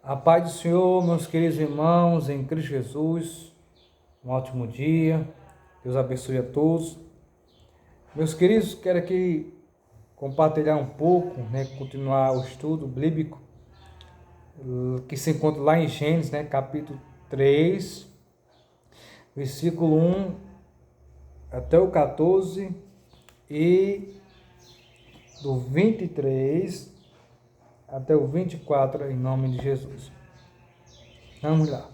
A paz do Senhor, meus queridos irmãos, em Cristo Jesus, um ótimo dia, Deus abençoe a todos. Meus queridos, quero aqui compartilhar um pouco, continuar o estudo bíblico, que se encontra lá em Gênesis, capítulo 3, versículo 1 até o 14 e do 23 até o 24, em nome de Jesus. Vamos lá.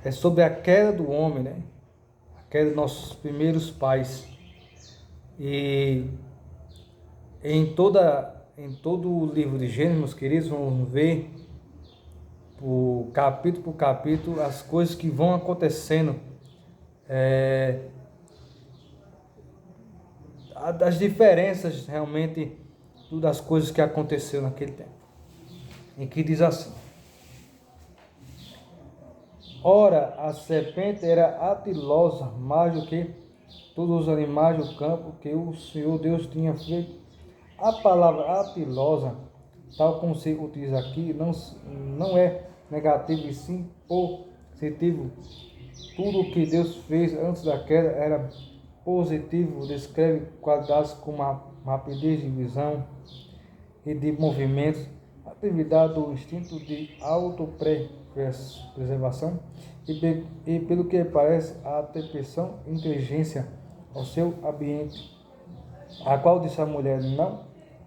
É sobre a queda do homem, a queda dos nossos primeiros pais. E em todo o livro de Gênesis, meus queridos, vamos ver por capítulo as coisas que vão acontecendo, as diferenças realmente das coisas que aconteceram naquele tempo. Em que diz assim: Ora, a serpente era ardilosa mais do que todos os animais do campo que o Senhor Deus tinha feito. A palavra ardilosa, tal como se utiliza aqui, não é negativo e sim positivo. Tudo o que Deus fez antes da queda era positivo, descreve qualidades como a rapidez de visão e de movimentos, atividade do instinto de autopreservação e, pelo que parece, a atenção e inteligência ao seu ambiente, a qual disse a mulher: não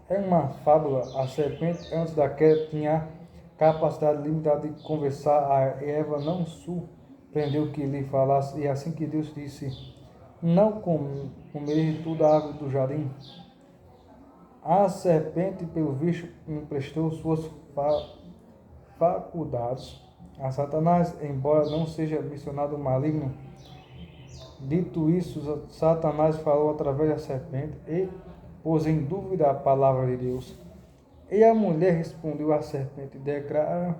é uma fábula, a serpente antes da queda tinha a capacidade limitada de conversar, a Eva não surpreendeu que lhe falasse, e assim que Deus disse: não comereis toda a árvore do jardim. A serpente, pelo visto, emprestou suas faculdades a Satanás, embora não seja mencionado maligno. Dito isso, Satanás falou através da serpente e pôs em dúvida a palavra de Deus. E a mulher respondeu à serpente, declara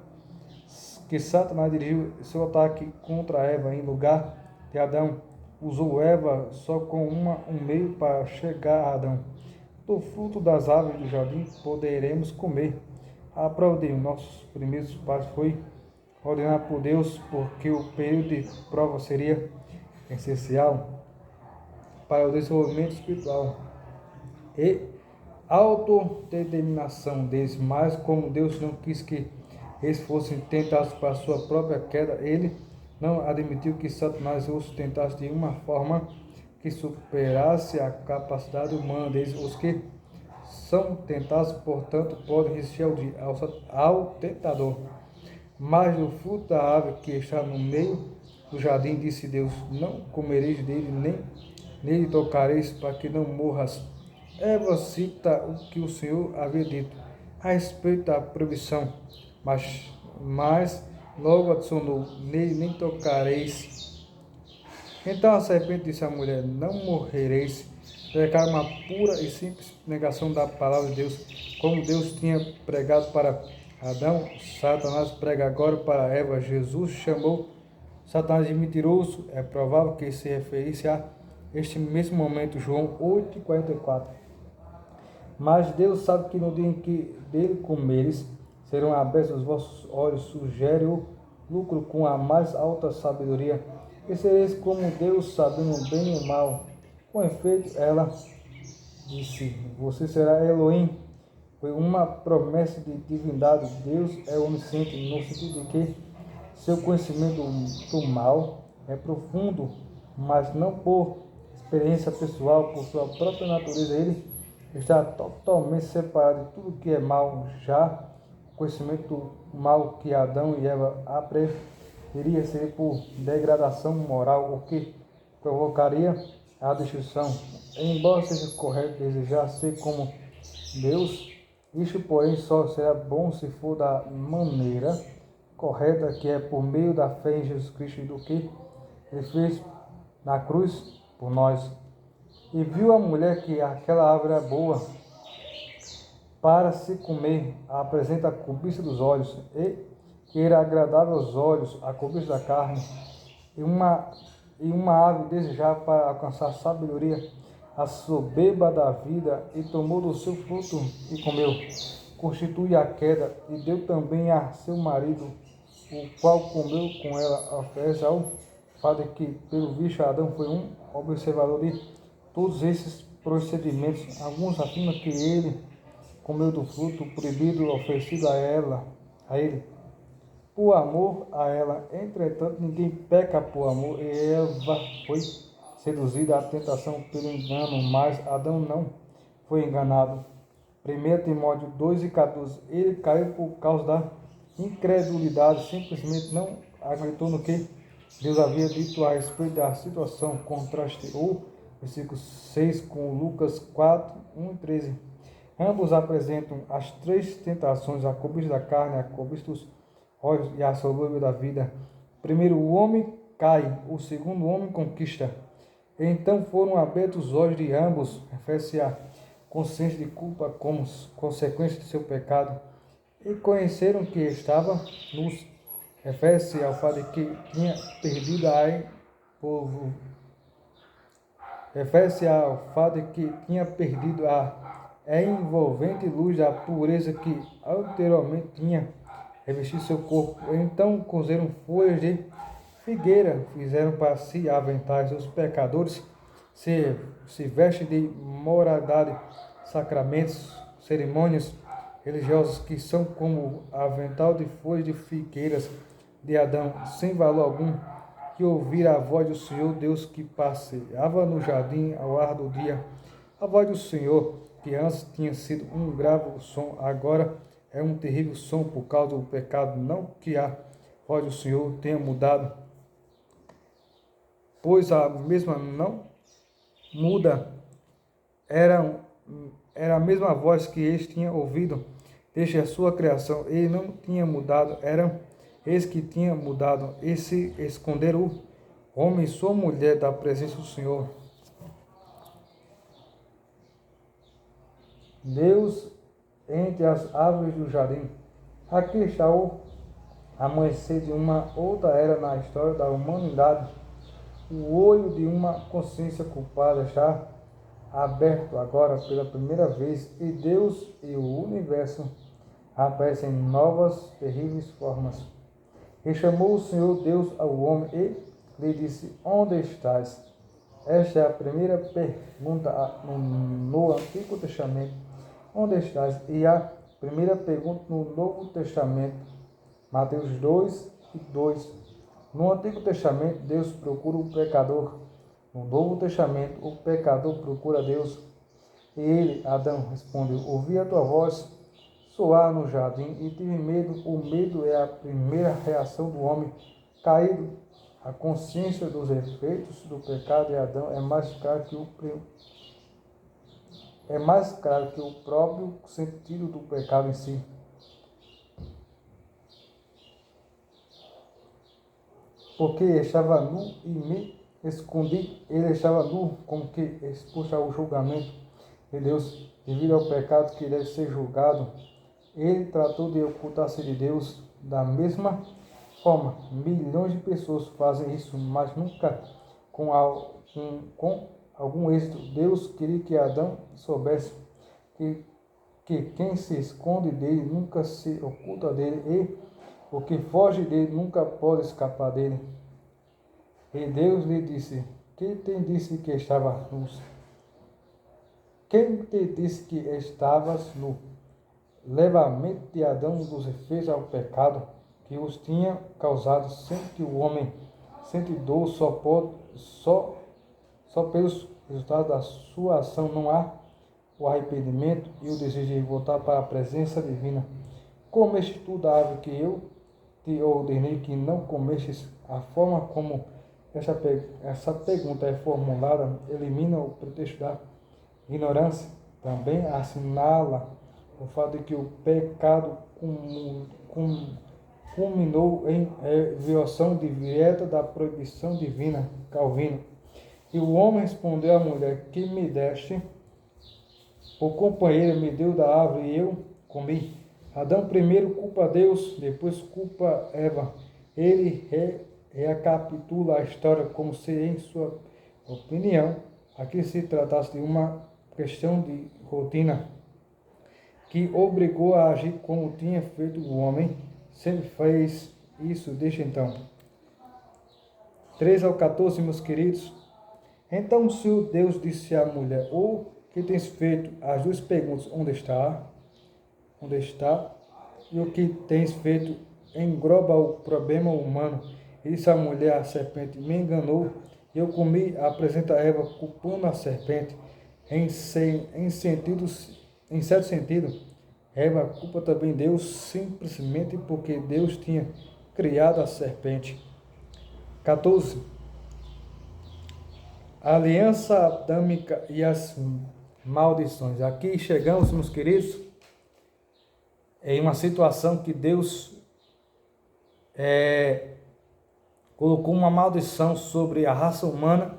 que Satanás dirigiu seu ataque contra Eva em lugar de Adão. Usou Eva só como um meio para chegar a Adão. Do fruto das árvores do jardim poderemos comer. A prova de nossos primeiros pais foi ordenada por Deus, porque o período de prova seria essencial para o desenvolvimento espiritual e autodeterminação deles. Mas como Deus não quis que eles fossem tentados para a sua própria queda, ele não admitiu que Satanás os tentasse de uma forma que superasse a capacidade humana deles. Os que são tentados, portanto, podem resistir ao tentador. Mas do fruto da árvore que está no meio do jardim, disse Deus: não comereis dele, nem nele tocareis, para que não morras. Eva cita o que o Senhor havia dito a respeito da proibição, mas logo adicionou: nele nem tocareis. Então a serpente disse à mulher: não morrereis. Declara uma pura e simples negação da palavra de Deus, como Deus tinha pregado para Adão. Satanás prega agora para Eva. Jesus chamou Satanás de mentiroso. É provável que se referisse a este mesmo momento, João 8,44. Mas Deus sabe que no dia em que dele comeres, serão abertos os vossos olhos, sugere o lucro com a mais alta sabedoria, e sereis como Deus, sabendo o bem e o mal. Com efeito, ela disse: você será Elohim. Foi uma promessa de divindade. Deus é onisciente, no sentido de que seu conhecimento do mal é profundo, mas não por experiência pessoal, por sua própria natureza. Ele está totalmente separado de tudo que é mal. Já o conhecimento do mal que Adão e Eva aprenderia seria por degradação moral, o que provocaria a destruição. Embora seja correto desejar ser como Deus, isto, porém, só será bom se for da maneira correta, que é por meio da fé em Jesus Cristo e do que Ele fez na cruz por nós. E viu a mulher que aquela árvore era boa para se comer, apresenta a cobiça dos olhos, e que era agradável aos olhos, a cobiça da carne, e uma árvore desejável para alcançar sabedoria, a soberba da vida, e tomou do seu fruto e comeu. constitui a queda, e deu também a seu marido, o qual comeu com ela, oferece ao fato de que, pelo visto, Adão foi um observador de todos esses procedimentos. Alguns afirmam que ele comeu do fruto proibido oferecido a ele, por amor a ela. Entretanto, ninguém peca por amor, e Eva foi seduzida à tentação pelo engano, mas Adão não foi enganado. 1 Timóteo 2:14. Ele caiu por causa da incredulidade, simplesmente não acreditou no que Deus havia dito a respeito da situação. Contraste o versículo 6 com Lucas 4:1 e 13. Ambos apresentam as três tentações: a cobiça da carne, a cobiça dos olhos e a soberba da vida. Primeiro o homem cai, o segundo o homem conquista. Então foram abertos os olhos de ambos, refere-se à consciência de culpa como consequência de seu pecado, e conheceram que estava nus, refere-se ao fato de que tinha perdido a envolvente luz da pureza que anteriormente tinha revestido seu corpo. Então cozeram folhas de figueira, fizeram para si aventais. Os pecadores se vestem de moralidade, sacramentos, cerimônias religiosas que são como avental de folhas de figueiras de Adão, sem valor algum, que ouvir a voz do Senhor Deus que passeava no jardim ao ar do dia. A voz do Senhor, que antes tinha sido um grave som, agora é um terrível som por causa do pecado. Não que a voz do Senhor tenha mudado, pois a mesma não muda. Era a mesma voz que eles tinham ouvido desde a sua criação. Ele não tinha mudado, eram eles que tinham mudado e se esconderam o homem e sua mulher da presença do Senhor. Deus entre as árvores do jardim. Aqui está o amanhecer de uma outra era na história da humanidade. O olho de uma consciência culpada está aberto agora pela primeira vez, e Deus e o universo aparecem em novas, terríveis formas. E chamou o Senhor Deus ao homem e lhe disse: onde estás? Esta é a primeira pergunta no Antigo Testamento. Onde estás? E a primeira pergunta no Novo Testamento. Mateus 2:2. No Antigo Testamento, Deus procura o pecador. No Novo Testamento, o pecador procura Deus. E ele, Adão, respondeu: ouvi a tua voz soar no jardim e tive medo. O medo é a primeira reação do homem caído. A consciência dos efeitos do pecado de Adão é mais clara que o próprio sentido do pecado em si. Porque estava nu e me escondi. Ele estava nu, como que exposto ao julgamento de Deus, devido ao pecado que deve ser julgado. Ele tratou de ocultar-se de Deus. Da mesma forma, milhões de pessoas fazem isso, mas nunca com algum êxito. Deus queria que Adão soubesse que quem se esconde dele nunca se oculta dele, e o que foge dele nunca pode escapar dele. E Deus lhe disse: quem te disse que estava nu? Quem te disse que estavas nu? Leva a mente de Adão dos efeitos ao pecado que os tinha causado, sendo que o homem sente dor só pelos resultados da sua ação. Não há o arrependimento e o desejo de voltar para a presença divina. Comeste tu da árvore que eu te ordenei que não comestes? A forma como essa pergunta é formulada elimina o pretexto da ignorância. Também assinala o fato de que o pecado culminou em violação direta da proibição divina. Calvino. E o homem respondeu à mulher: que me deste por companheira, me deu da árvore e eu comi. Adão primeiro culpa Deus, depois culpa Eva. Ele recapitula a história como se, em sua opinião, aqui se tratasse de uma questão de rotina. que obrigou a agir como tinha feito o homem, sempre fez isso desde então. 13 ao 14, meus queridos. Então o Senhor Deus disse à mulher: "O que tens feito?" As duas perguntas: onde está? Onde está? E o que tens feito engloba o problema humano. E disse a mulher: a serpente me enganou, e eu comi. Apresenta Eva culpando a serpente. Em certo sentido, Eva culpa também Deus, simplesmente porque Deus tinha criado a serpente. 14. A aliança adâmica e as maldições. Aqui chegamos, meus queridos, em uma situação que Deus colocou uma maldição sobre a raça humana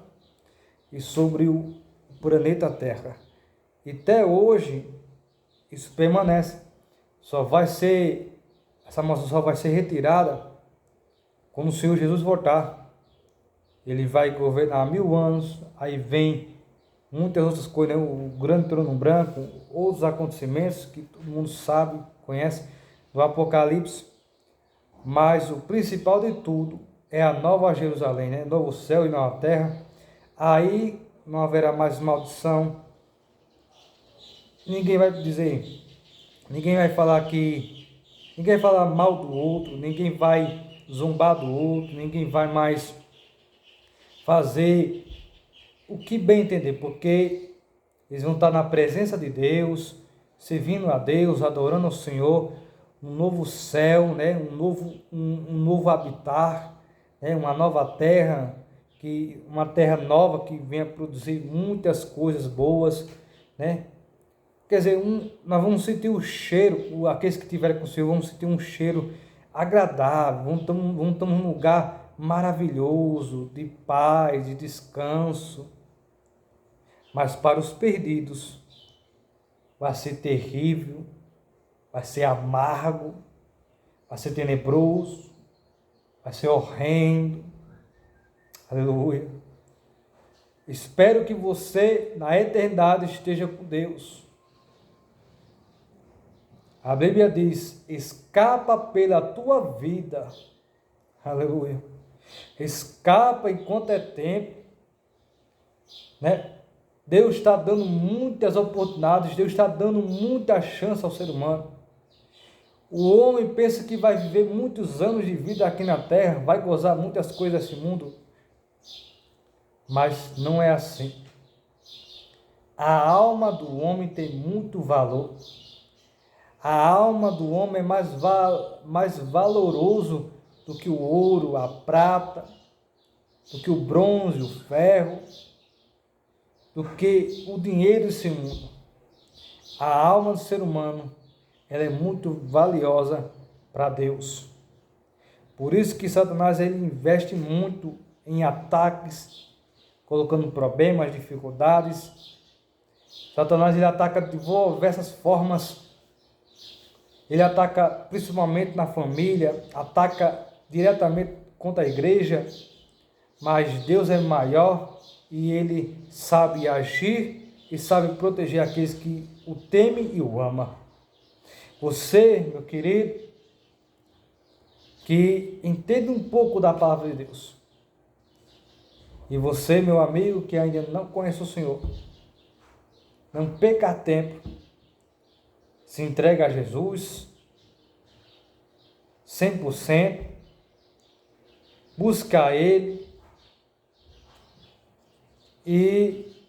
e sobre o planeta Terra. E até hoje isso permanece. Essa maldição só vai ser retirada quando o Senhor Jesus voltar. Ele vai governar 1000 anos, aí vem muitas outras coisas, né? O grande trono branco, outros acontecimentos que todo mundo sabe, conhece, do Apocalipse. Mas o principal de tudo é a nova Jerusalém, né? Novo céu e nova terra. Aí não haverá mais maldição. Ninguém vai dizer, ninguém vai falar ninguém vai falar mal do outro, ninguém vai zombar do outro, ninguém vai mais fazer o que bem entender, porque eles vão estar na presença de Deus, servindo a Deus, adorando ao Senhor, um novo céu, né? um novo habitar, né? Uma nova terra, uma terra nova que venha produzir muitas coisas boas, né? Quer dizer, nós vamos sentir o cheiro, aqueles que estiverem com o Senhor, vão sentir um cheiro agradável, vamos estar num lugar maravilhoso, de paz, de descanso. Mas para os perdidos, vai ser terrível, vai ser amargo, vai ser tenebroso, vai ser horrendo. Aleluia. Espero que você, na eternidade, esteja com Deus. A Bíblia diz: escapa pela tua vida. Aleluia. Escapa enquanto é tempo, né? Deus está dando muitas oportunidades, Deus está dando muita chance ao ser humano. O homem pensa que vai viver muitos anos de vida aqui na terra, vai gozar muitas coisas desse mundo, mas não é assim. A alma do homem tem muito valor. A alma do homem é mais valoroso do que o ouro, a prata, do que o bronze, o ferro, do que o dinheiro desse mundo. A alma do ser humano, ela é muito valiosa para Deus. Por isso que Satanás ele investe muito em ataques, colocando problemas, dificuldades. Satanás ele ataca de diversas formas. Ele ataca principalmente na família, ataca diretamente contra a igreja, mas Deus é maior e Ele sabe agir e sabe proteger aqueles que o temem e o amam. Você, meu querido, que entende um pouco da palavra de Deus, e você, meu amigo, que ainda não conhece o Senhor, não perca tempo, se entregue a Jesus 100%, busca Ele e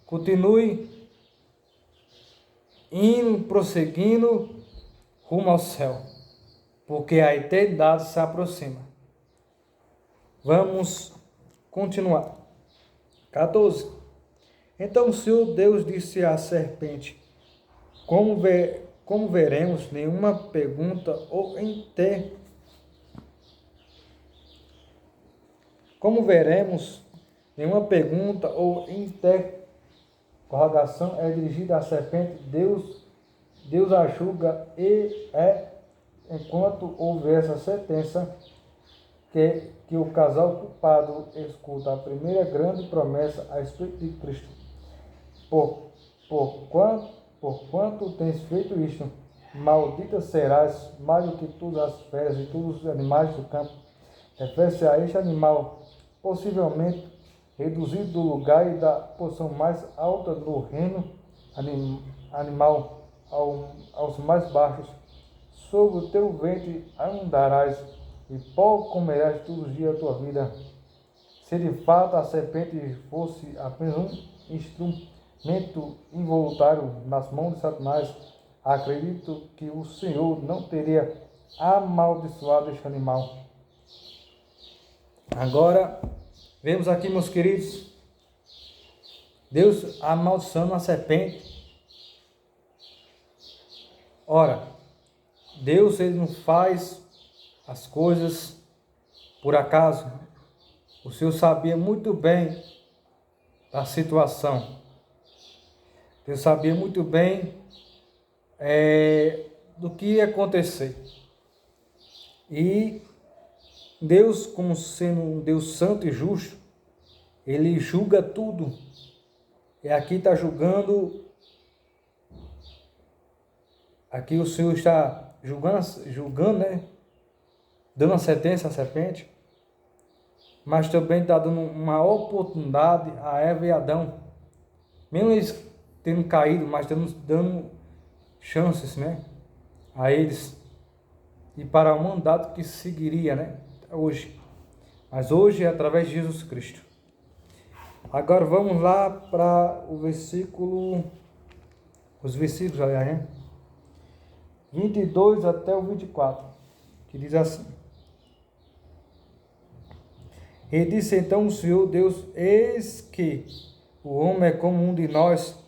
continue indo, prosseguindo rumo ao céu, porque a eternidade se aproxima. Vamos continuar. 14. Então o Senhor Deus disse à serpente: como veremos, nenhuma pergunta ou interrogação é dirigida à serpente, Deus a julga e enquanto houver essa sentença, que o casal culpado escuta a primeira grande promessa a respeito de Cristo. porquanto tens feito isto, maldita serás mais do que todas as feras e todos os animais do campo. Refere-se a este animal, possivelmente reduzido do lugar e da posição mais alta no reino animal aos mais baixos. Sobre o teu ventre andarás, e pó comerás todos os dias da tua vida. Se de fato a serpente fosse apenas um instrumento involuntário nas mãos de Satanás, acredito que o Senhor não teria amaldiçoado este animal. Agora, vemos aqui, meus queridos, Deus amaldiçoando a serpente. Ora, Deus, ele não faz as coisas por acaso. O Senhor sabia muito bem da situação. Deus sabia muito bem do que ia acontecer. E Deus, como sendo um Deus santo e justo, ele julga tudo. E aqui está julgando. Aqui o Senhor está julgando, né? Dando a sentença à serpente. Mas também está dando uma oportunidade a Eva e Adão. Mesmo eles tendo caído, mas dando chances, né? A eles. E para o mandato que seguiria, né? Hoje. Mas hoje é através de Jesus Cristo. Agora vamos lá para o versículo. Os versículos, aliás, né? 22 até o 24. Que diz assim. E disse então o Senhor Deus: eis que o homem é como um de nós,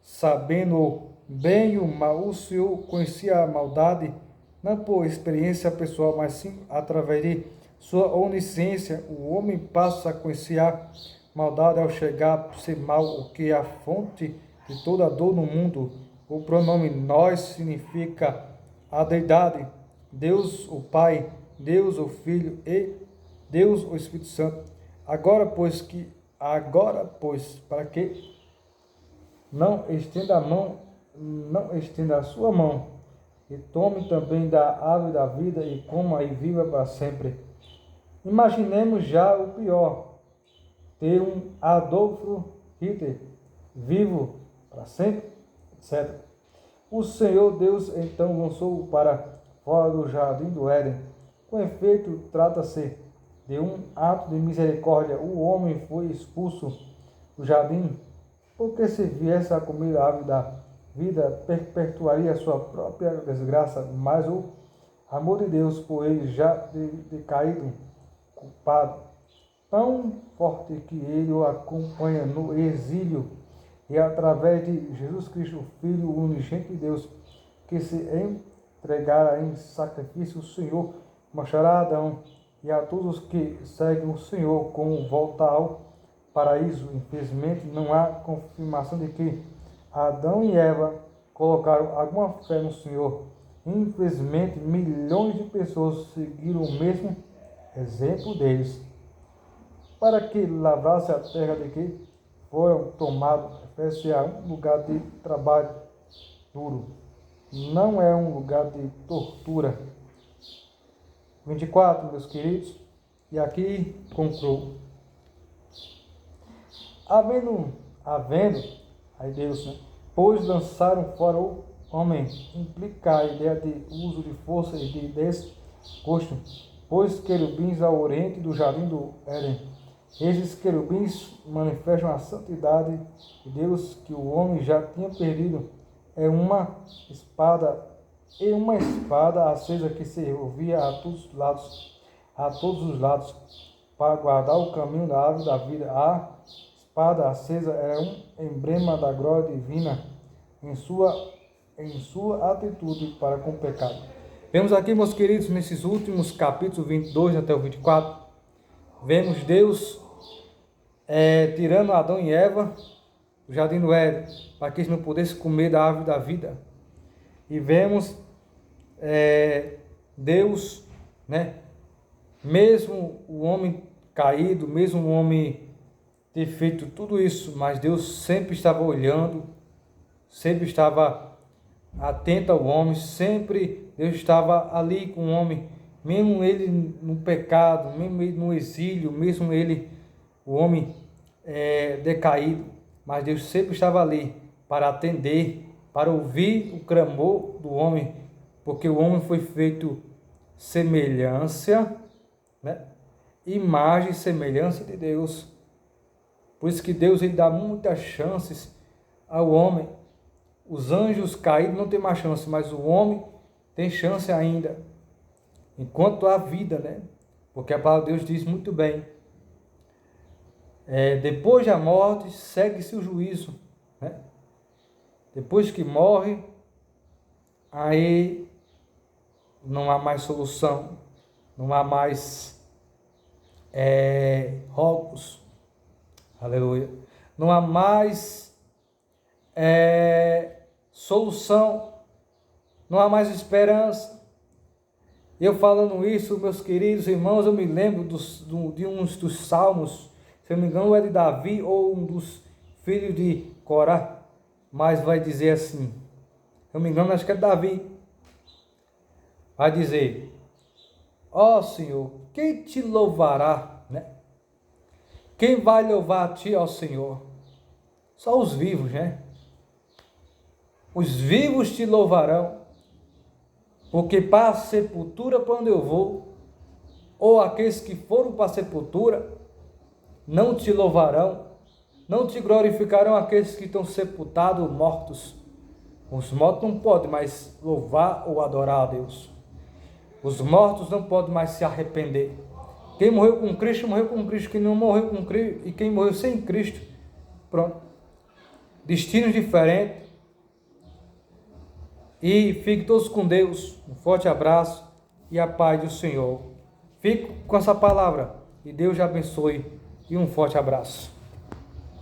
sabendo o bem e o mal. O Senhor conhecia a maldade, não por experiência pessoal, mas sim através de sua onisciência. O homem passa a conhecer a maldade ao chegar a ser mal, o que é a fonte de toda a dor no mundo. O pronome nós significa a deidade, Deus o Pai, Deus o Filho e Deus o Espírito Santo. Agora, pois, para que não estenda a sua mão, e tome também da árvore da vida, e coma e viva para sempre. Imaginemos já o pior, ter um Adolf Hitler vivo para sempre, etc. O Senhor Deus então lançou-o para fora do jardim do Éden. Com efeito, trata-se de um ato de misericórdia. O homem foi expulso do jardim, porque se viesse a comer a árvore da vida, perpetuaria a sua própria desgraça, mas o amor de Deus por ele já decaído, culpado, tão forte que ele o acompanha no exílio, e através de Jesus Cristo, Filho unigênito de Deus, que se entregara em sacrifício, o Senhor mostrará a Adão e a todos os que seguem o Senhor como volta ao paraíso. Infelizmente, não há confirmação de que Adão e Eva colocaram alguma fé no Senhor. Infelizmente, milhões de pessoas seguiram o mesmo exemplo deles, para que lavrasse a terra de que foram tomados. Refere-se a um lugar de trabalho duro, não é um lugar de tortura. 24, meus queridos, e aqui concluo. Havendo, aí Deus, né? Pois lançaram fora o homem, implica a ideia de uso de força e de desgosto, pois querubins ao oriente do jardim do Éden. Esses querubins manifestam a santidade de Deus que o homem já tinha perdido. É uma espada acesa que se ouvia a todos os lados, para guardar o caminho da árvore da vida. A espada acesa era um emblema da glória divina em sua atitude para com o pecado. Vemos aqui, meus queridos, nesses últimos capítulos 22 até o 24, vemos Deus tirando Adão e Eva do jardim do Éden, para que eles não pudessem comer da árvore da vida. E vemos Deus, né? Mesmo o homem caído, mesmo o homem ter feito tudo isso, mas Deus sempre estava olhando sempre estava atento ao homem, sempre Deus estava ali com o homem, mesmo ele no pecado, mesmo ele no exílio, mesmo ele, o homem decaído, mas Deus sempre estava ali para atender, para ouvir o clamor do homem, porque o homem foi feito semelhança, né? Imagem e semelhança de Deus. Por isso que Deus ele dá muitas chances ao homem. Os anjos caídos não têm mais chance, mas o homem tem chance ainda, enquanto há vida, né? Porque a palavra de Deus diz muito bem, depois da morte segue-se o juízo, né? Depois que morre, aí não há mais solução, não há mais rocos, aleluia, não há mais solução, não há mais esperança. Eu falando isso, meus queridos irmãos, eu me lembro de uns dos salmos, se eu não me engano é de Davi ou um dos filhos de Corá, mas vai dizer assim, se eu não me engano acho que é Davi, vai dizer, ó Senhor, quem te louvará, né? Quem vai louvar a ti, ó Senhor? Só os vivos, né? Os vivos te louvarão, porque para a sepultura, para onde eu vou, ou aqueles que foram para a sepultura, não te louvarão, não te glorificarão aqueles que estão sepultados, mortos. Os mortos não podem mais louvar ou adorar a Deus. Os mortos não podem mais se arrepender. Quem morreu com Cristo, morreu com Cristo. Quem não morreu com Cristo, e quem morreu sem Cristo, pronto. Destinos diferentes. E fiquem todos com Deus. Um forte abraço e a paz do Senhor. Fico com essa palavra. E Deus te abençoe. E um forte abraço.